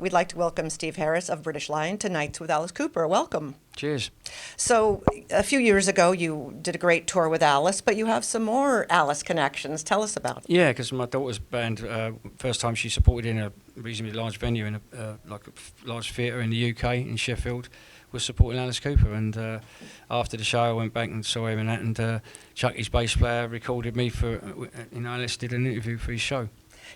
we'd like to welcome Steve Harris of British Lion to Nights with Alice Cooper. Welcome. Cheers. So, a few years ago, you did a great tour with Alice, but you have some more Alice connections. Tell us about it. Yeah, because my daughter's band, first time she supported in a reasonably large venue in like a large theatre in the UK in Sheffield, was supporting Alice Cooper. And after the show, I went back and saw him and that. And Chucky's bass player recorded me for, Alice did an interview for his show.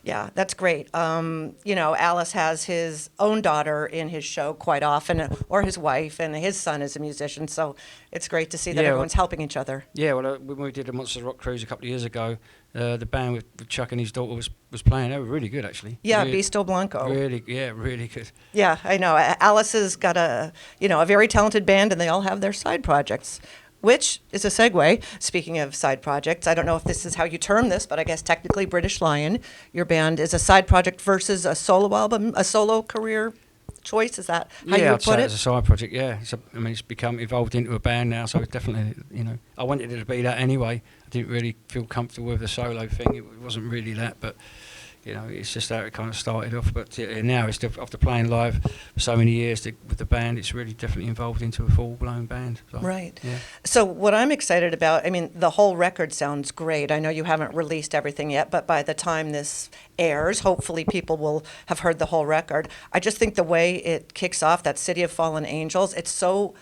Yeah, that's great. Alice has his own daughter in his show quite often, or his wife, and his son is a musician, so it's great to see that everyone's helping each other. Yeah, well, when we did the Monsters Rock Cruise a couple of years ago, the band with Chuck and his daughter was playing. They were really good, actually. Yeah, really, Bisto Blanco. Really good. Yeah, I know. Alice has got a very talented band, and they all have their side projects. Which is a segue, speaking of side projects. I don't know if this is how you term this, but I guess technically British Lion, your band, is a side project versus a solo album, a solo career choice. Is that how you would put it? It's a side project, yeah. It's become evolved into a band now, so it's definitely, I wanted it to be that anyway. I didn't really feel comfortable with the solo thing. It wasn't really that, but it's just how it kind of started off. But now, it's after playing live for so many years with the band, it's really definitely evolved into a full-blown band. So, right. Yeah. So what I'm excited about, the whole record sounds great. I know you haven't released everything yet, but by the time this airs, hopefully people will have heard the whole record. I just think the way it kicks off, that City of Fallen Angels, it's so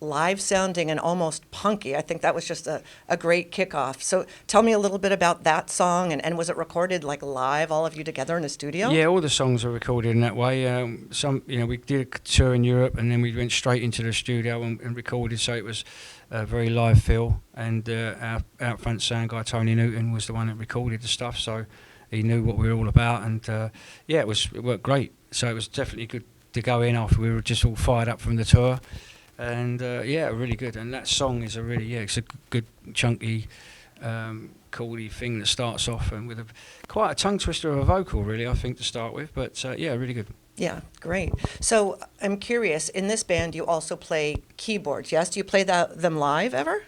live sounding and almost punky. I think that was just a great kickoff. So tell me a little bit about that song, and was it recorded like live, all of you together in a studio? Yeah, all the songs are recorded in that way. We did a tour in Europe, and then we went straight into the studio and recorded, so it was a very live feel. And our out front sound guy, Tony Newton, was the one that recorded the stuff, so he knew what we were all about. And it worked great. So it was definitely good to go in after we were just all fired up from the tour. And really good. And that song is it's a good chunky, chordy thing that starts off and with quite a tongue twister of a vocal, really, I think, to start with. But really good. Yeah, great. So I'm curious, in this band you also play keyboards, yes? Do you play them live ever?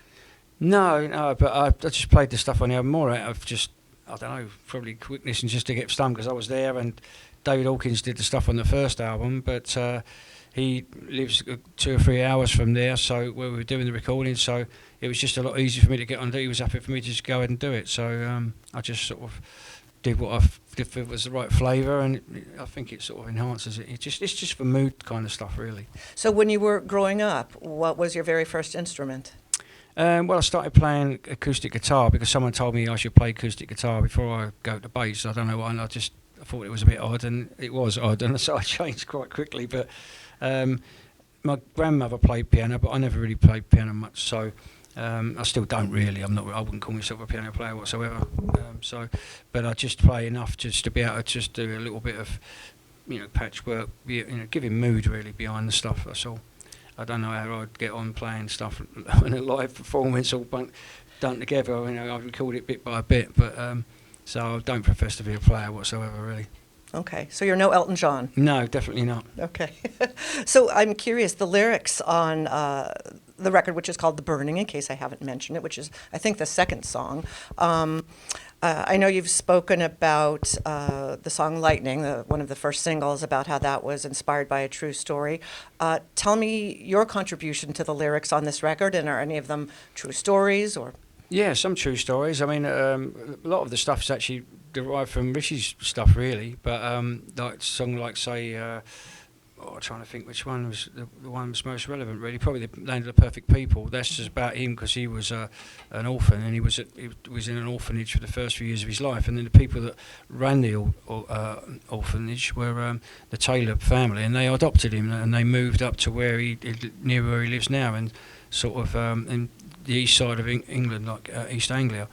No, but I just played the stuff on the album more out of just, I don't know, probably quickness and just to get stung because I was there, and David Hawkins did the stuff on the first album, but he lives 2 or 3 hours from there, so where we were doing the recording, so it was just a lot easier for me to get on. He was happy for me to just go ahead and do it, so I just sort of did what I if it was the right flavour, and I think it sort of enhances it. It's just for mood kind of stuff, really. So when you were growing up, what was your very first instrument? Well, I started playing acoustic guitar because someone told me I should play acoustic guitar before I go to bass. I don't know why, and I thought it was a bit odd, and it was odd, and so I changed quite quickly, but my grandmother played piano, but I never really played piano much, so I still don't really. I wouldn't call myself a piano player whatsoever. But I just play enough just to be able to just do a little bit of, patchwork, giving mood really behind the stuff. That's all. I don't know how I'd get on playing stuff in a live performance all done together. I record it bit by bit, but so I don't profess to be a player whatsoever, really. Okay, so you're no Elton John? No, definitely not. Okay. So I'm curious, the lyrics on the record, which is called The Burning, in case I haven't mentioned it, which is, I think, the second song. I know you've spoken about the song Lightning, one of the first singles, about how that was inspired by a true story. Tell me your contribution to the lyrics on this record, and are any of them true stories? Or? Yeah, some true stories. A lot of the stuff is actually derived from Rishi's stuff, really. But like a song like, say, I'm trying to think which one was the one that's most relevant, really. Probably the Land of the Perfect People. That's just about him because he was an orphan, and he was in an orphanage for the first few years of his life. And then the people that ran the orphanage were the Taylor family, and they adopted him, and they moved up to near where he lives now, and sort of in the east side of England, like East Anglia.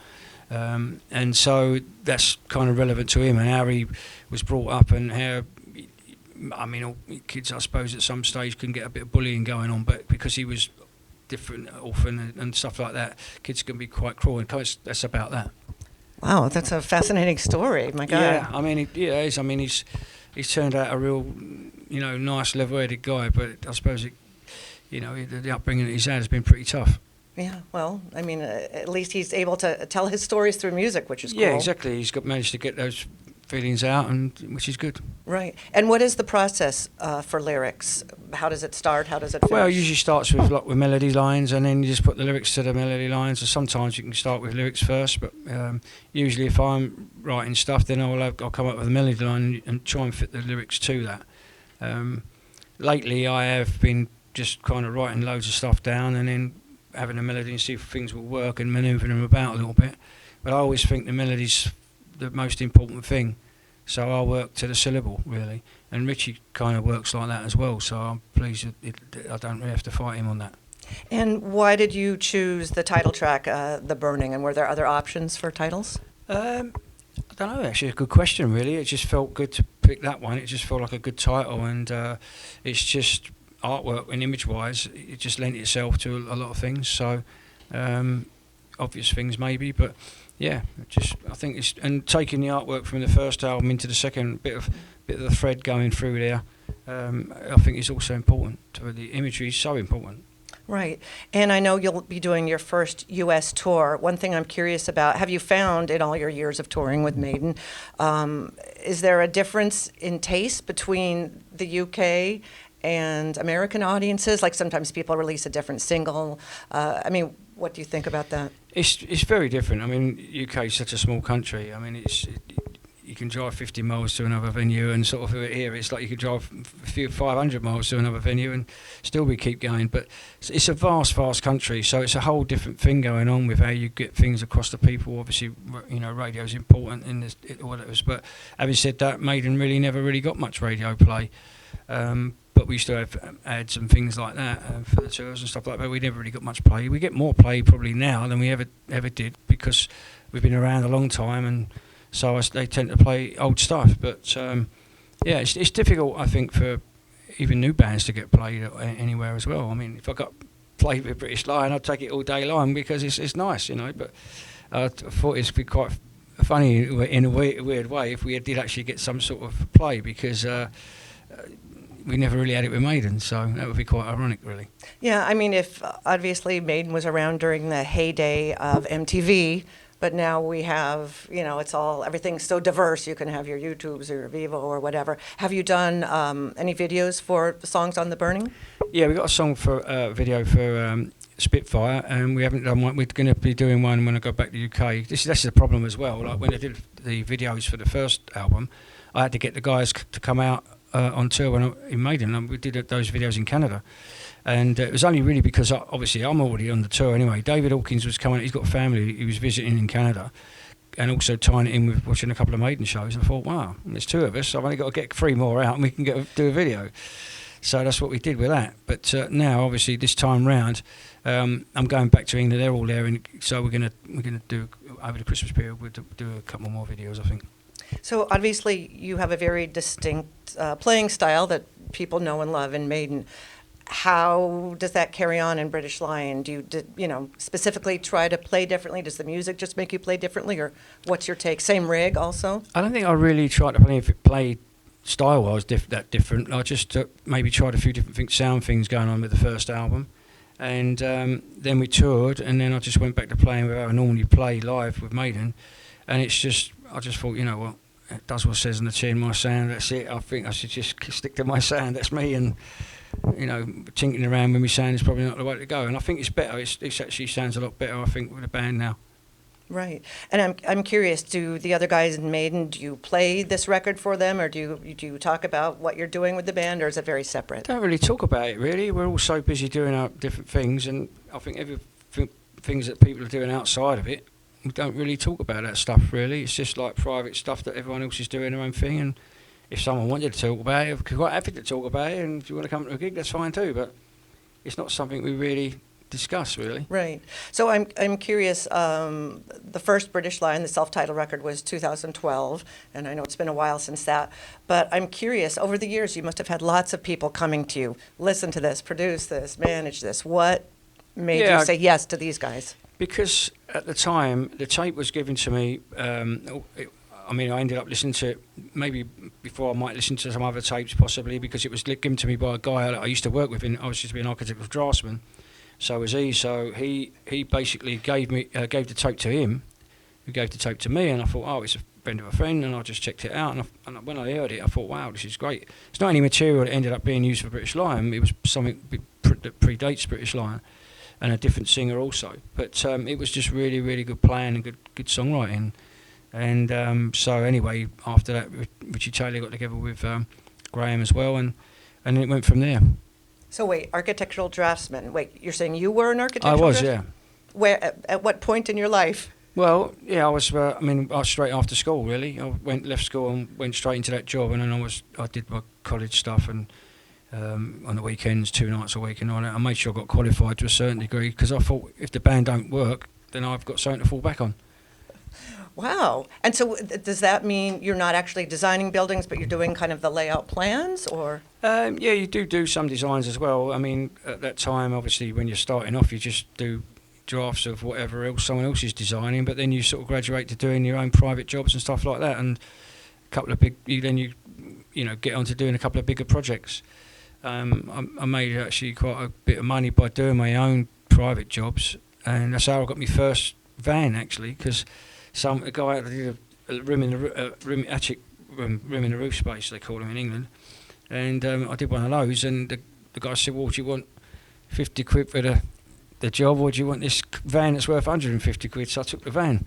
And so that's kind of relevant to him and how he was brought up, and how, all kids, I suppose, at some stage can get a bit of bullying going on, but because he was different, orphan and stuff like that, kids can be quite cruel, and that's about that. Wow, that's a fascinating story. My God. Yeah, he's turned out a real, nice, level-headed guy, but I suppose the upbringing that he's had has been pretty tough. Yeah, well, at least he's able to tell his stories through music, which is cool. Yeah, exactly. He's managed to get those feelings out, and which is good. Right. And what is the process for lyrics? How does it start? How does it finish? Well, it usually starts with with melody lines, and then you just put the lyrics to the melody lines. Or sometimes you can start with lyrics first, but usually if I'm writing stuff, then I'll come up with a melody line and try and fit the lyrics to that. Lately, I have been just kind of writing loads of stuff down and then having a melody and see if things will work and manoeuvring them about a little bit. But I always think the melody's the most important thing. So I'll work to the syllable, really. And Richie kind of works like that as well, so I'm pleased I don't really have to fight him on that. And why did you choose the title track, The Burning, and were there other options for titles? I don't know, actually, a good question, really. It just felt good to pick that one. It just felt like a good title, and it's just artwork and image-wise, it just lent itself to a lot of things, so obvious things maybe, but yeah, I think it's, and taking the artwork from the first album into the second, bit of the thread going through there, I think is also important. The imagery is so important. Right. And I know you'll be doing your first U.S. tour. One thing I'm curious about, have you found in all your years of touring with Maiden, is there a difference in taste between the U.K. and American audiences? Like sometimes people release a different single. I mean, what do you think about that? It's very different. I mean, UK is such a small country. I mean, you can drive 50 miles to another venue, and sort of here it's like you could drive a few 500 miles to another venue and still we keep going. But it's a vast country, so it's a whole different thing going on with how you get things across to people. Obviously, you know, radio is important in this, what it was. But having said that, Maiden really never really got much radio play. But we used to have ads and things like that for the tours and stuff like that. We never really got much play. We get more play probably now than we ever did because we've been around a long time, and so they tend to play old stuff. But yeah, it's difficult, I think, for even new bands to get played anywhere as well. I mean, if I got played with British Lion, I'd take it all day long because it's nice, you know. But I thought it'd be quite funny in a weird way if we did actually get some sort of play because. We never really had it with Maiden, so that would be quite ironic, really. Yeah, I mean, if obviously Maiden was around during the heyday of MTV, but now we have, you know, everything's so diverse. You can have your YouTubes or your Vivo or whatever. Have you done any videos for the songs on The Burning? Yeah, we got a song for video for Spitfire, and we haven't done one. We're going to be doing one when I go back to the UK. This is the problem as well. Like when I did the videos for the first album, I had to get the guys to come out on tour in Maiden, and we did those videos in Canada, and it was only really because obviously I'm already on the tour anyway. David Hawkins was coming; he's got family. He was visiting in Canada, and also tying it in with watching a couple of Maiden shows. And I thought, wow, there's two of us. I've only got to get 3 more out, and we can do a video. So that's what we did with that. But now, obviously, this time round, I'm going back to England. They're all there, and so we're gonna do over the Christmas period. We'll do a couple more videos, I think. So obviously you have a very distinct playing style that people know and love in Maiden. How does that carry on in British Lion? Do you specifically try to play differently? Does the music just make you play differently, or what's your take? Same rig also? I don't think I really tried to play style-wise that different. I just maybe tried a few different sound things going on with the first album. And then we toured, and then I just went back to playing where I normally play live with Maiden. And it's just, I just thought, you know what, it does what it says in the tin, my sound, that's it. I think I should just stick to my sound, that's me. And, you know, tinkering around with my sound is probably not the way to go. And I think it's better, it actually sounds a lot better, I think, with the band now. Right. And I'm curious, do the other guys in Maiden, do you play this record for them, or do you talk about what you're doing with the band, or is it very separate? Don't really talk about it, really. We're all so busy doing our different things, and I think things that people are doing outside of it, we don't really talk about that stuff, really. It's just like private stuff that everyone else is doing their own thing, and if someone wanted to talk about it, I'm quite happy to talk about it, and if you want to come to a gig, that's fine too, but it's not something we really discuss, really. Right. So I'm curious, the first British Lion, the self-titled record, was 2012, and I know it's been a while since that, but I'm curious, over the years you must have had lots of people coming to you, listen to this, produce this, manage this. What made you say yes to these guys? Because at the time, the tape was given to me, I ended up listening to it maybe before I might listen to some other tapes possibly, because it was given to me by a guy I used to work with. I was used to be an architectural draftsman, so was he. So he basically gave the tape to him, who gave the tape to me, and I thought, oh, friend of a friend, and I just checked it out. And when I heard it, I thought, wow, this is great. It's not any material that ended up being used for British Lion. It was something that predates British Lion, and a different singer also. But it was just really, really good playing and good songwriting. And so anyway, after that, Richie Taylor got together with Graham as well, and it went from there. So wait, architectural draftsman. Wait, you're saying you were an I architectural was, draftsman? yeah. Where, at what point in your life? Well, yeah, I was. I was straight after school, really. I left school and went straight into that job, and then I did my college stuff, and on the weekends, 2 nights a week, and all that. I made sure I got qualified to a certain degree because I thought if the band don't work, then I've got something to fall back on. Wow. And so does that mean you're not actually designing buildings, but you're doing kind of the layout plans, or? Yeah, you do some designs as well. I mean, at that time, obviously, when you're starting off, you just do drafts of whatever else someone else is designing, but then you sort of graduate to doing your own private jobs and stuff like that, and a couple of you get on to doing a couple of bigger projects. I made actually quite a bit of money by doing my own private jobs, and that's how I got my first van, actually, because a guy did a rim in the attic rim in the roof space, they call them in England, and I did one of those, and the guy said, well, do you want 50 quid for the job, or do you want this van that's worth 150 quid? So I took the van,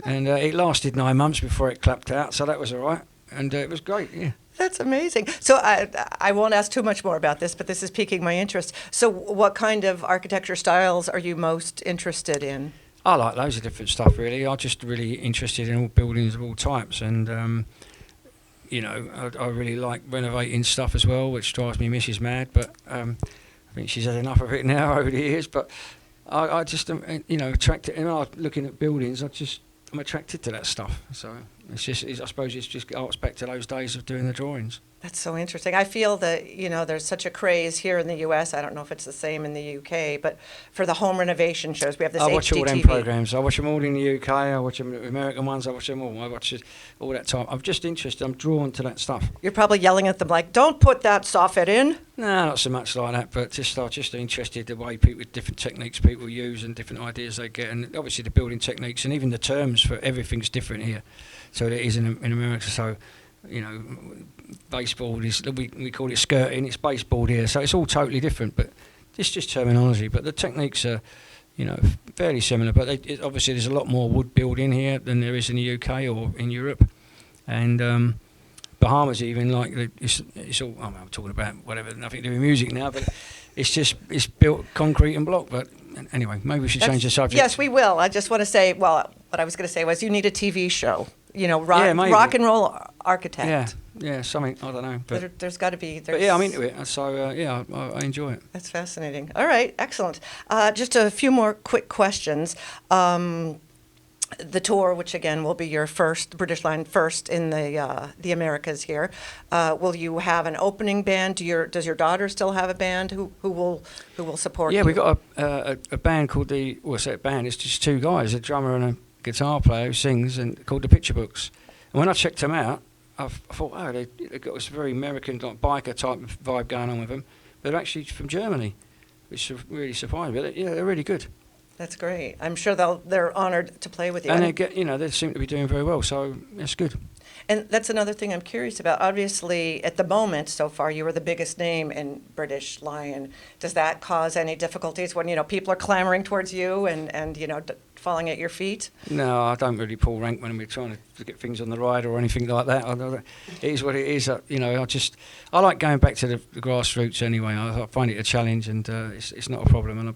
and it lasted 9 months before it clapped out, so that was all right, and it was great, yeah. That's amazing. So I won't ask too much more about this, but this is piquing my interest. So what kind of architecture styles are you most interested in? I like loads of different stuff, really. I'm just really interested in all buildings of all types, and I really like renovating stuff as well, which drives me missus mad, but I think she's had enough of it now over the years. But I just attracted, and looking at buildings, I'm attracted to that stuff. So I suppose it's just arcs back to those days of doing the drawings. That's so interesting. I feel that, there's such a craze here in the U.S., I don't know if it's the same in the U.K., but for the home renovation shows, we have this HGTV. I watch all them programs. I watch them all in the UK, I watch them, the American ones, I watch them all. I watch it all that time. I'm just interested, I'm drawn to that stuff. You're probably yelling at them like, don't put that soffit in. No, not so much like that, but I'm just interested the way different techniques people use and different ideas they get, and obviously the building techniques and even the terms for everything's different here. So it is in America, so, baseboard is, we call it skirting, it's baseboard here, so it's all totally different, but it's just terminology. But the techniques are, fairly similar, but obviously there's a lot more wood building here than there is in the UK or in Europe, and Bahamas even, like, it's all, I'm talking about whatever, nothing to do with music now, but it's built concrete and block. But anyway, maybe we should change the subject. Yes, we will. I just want to say, well, what I was going to say was you need a TV show. Rock and roll architect. Yeah, something, I don't know. But there's got to be. But yeah, I'm into it, so I enjoy it. That's fascinating. All right, excellent. Just a few more quick questions. The tour, which again will be your British Line first in the Americas here, will you have an opening band? Does your daughter still have a band? Who will support you? Yeah, we got a band called it's just 2 guys, a drummer and a guitar player who sings, and called the Picture Books. And when I checked them out, I thought, oh, they've got this very American, like, biker type of vibe going on with them. But they're actually from Germany, which really surprised me. They're really good. That's great. I'm sure they're honored to play with you. And they seem to be doing very well, so that's good. And that's another thing I'm curious about. Obviously, at the moment, so far, you are the biggest name in British Lion. Does that cause any difficulties when, people are clamoring towards you and falling at your feet? No, I don't really pull rank when we're trying to get things on the ride or anything like that. It is what it is. I like going back to the grassroots anyway. I find it a challenge, and it's not a problem. And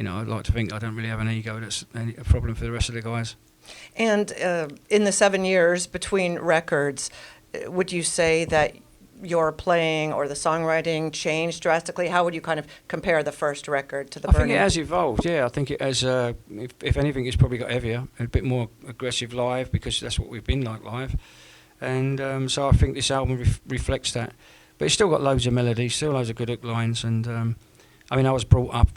I'd like to think I don't really have an ego that's a problem for the rest of the guys. And in the 7 years between records, would you say that your playing or the songwriting changed drastically? How would you kind of compare the first record to the Burning? I think it has evolved, yeah. I think it has, if anything, it's probably got heavier, a bit more aggressive live, because that's what we've been like live. And so I think this album reflects that. But it's still got loads of melodies, still loads of good hook lines. And I was brought up,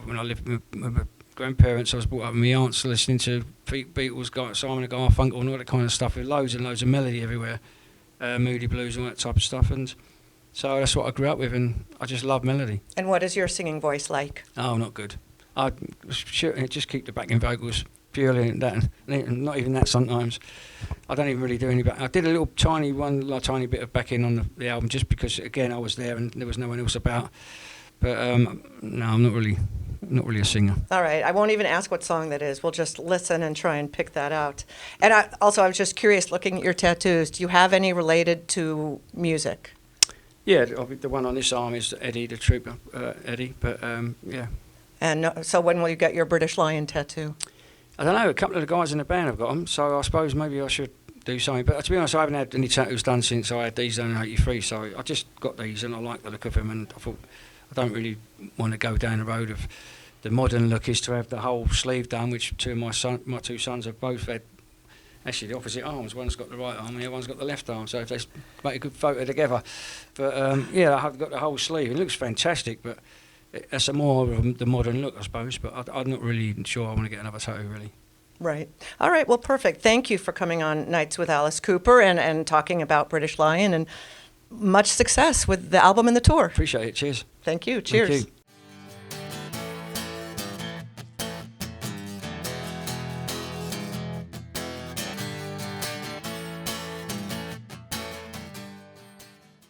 when I lived with my grandparents, I was brought up with my aunts listening to Beatles, Simon and Garfunkel and all that kind of stuff, with loads and loads of melody everywhere, Moody Blues and all that type of stuff. And so that's what I grew up with, and I just love melody. And what is your singing voice like? Oh, not good. I just keep the backing vocals purely that, not even that sometimes. I don't even really do any back. I did a little tiny bit of backing on the album just because, again, I was there and there was no one else about. But no, I'm not really a singer. All right. I won't even ask what song that is. We'll just listen and try and pick that out. And I was just curious, looking at your tattoos, do you have any related to music? Yeah, the one on this arm is Eddie, the trooper, Eddie. But yeah. And so when will you get your British Lion tattoo? I don't know. A couple of the guys in the band have got them, so I suppose maybe I should do something. But to be honest, I haven't had any tattoos done since I had these done in '83. So I just got these, and I like the look of them. And I thought I don't really want to go down the road of the modern look is to have the whole sleeve done, which my two sons have both had. Actually, the opposite arms. One's got the right arm, and the other one's got the left arm. So if they make a good photo together, but yeah, I've got the whole sleeve. It looks fantastic, but that's a more of the modern look, I suppose. But I'm not really sure I want to get another tattoo, really. Right. All right. Well, perfect. Thank you for coming on Nights with Alice Cooper and talking about British Lion, and much success with the album and the tour. Appreciate it. Cheers. Thank you. Cheers. Thank you.